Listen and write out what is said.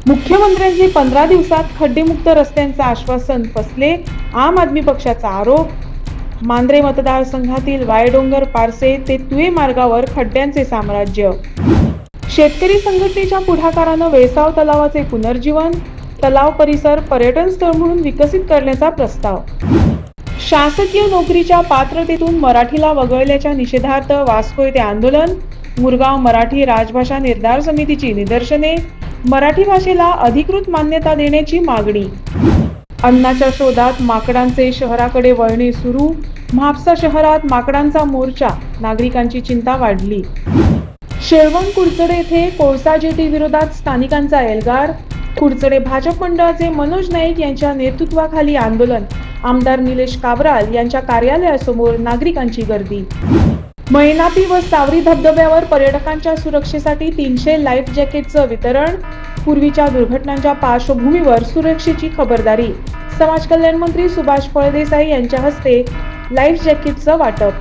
मुख्यमंत्र्यांची 15 दिवसात खड्डेमुक्त रस्त्यांचं आश्वासन फसले, आम आदमी पक्षाचा आरोप. मांद्रे मतदारसंघातील वायडोंगर पारसे ते तुये मार्गावर खड्ड्यांचे साम्राज्य. शेतकरी संघटनेच्या पुढाकारानं वेसाव तलावाचे पुनर्जीवन, तलाव परिसर पर्यटन स्थळ म्हणून विकसित करण्याचा प्रस्ताव. शासकीय नोकरीच्या पात्रतेतून मराठीला वगळल्याच्या निषेधार्थ वास्को येथे आंदोलन. मुरगाव मराठी राजभाषा निर्धार समितीची निदर्शने. मराठी भाषेला अधिकृत मान्यता देण्याची मागणी. अन्नाच्या शोधात माकडांचे शहराकडे वळणे सुरू. म्हापसा शहरात माकडांचा मोर्चा, नागरिकांची चिंता वाढली. शेळवण कुडचडे येथे कोळसा जेटी विरोधात स्थानिकांचा एल्गार. कुडचडे भाजप मंडळाचे मनोज नाईक यांच्या नेतृत्वाखाली आंदोलन. आमदार निलेश काब्राल यांच्या कार्यालयासमोर नागरिकांची गर्दी. मैनापी व सावरी धबधब्यावर पर्यटकांच्या सुरक्षेसाठी 300 लाईफ जॅकेटचं वितरण. पूर्वीच्या दुर्घटनांच्या पार्श्वभूमीवर सुरक्षेची खबरदारी. समाज कल्याण मंत्री सुभाष फळदेसाई यांच्या हस्ते लाईफ जॅकेटचं वाटप.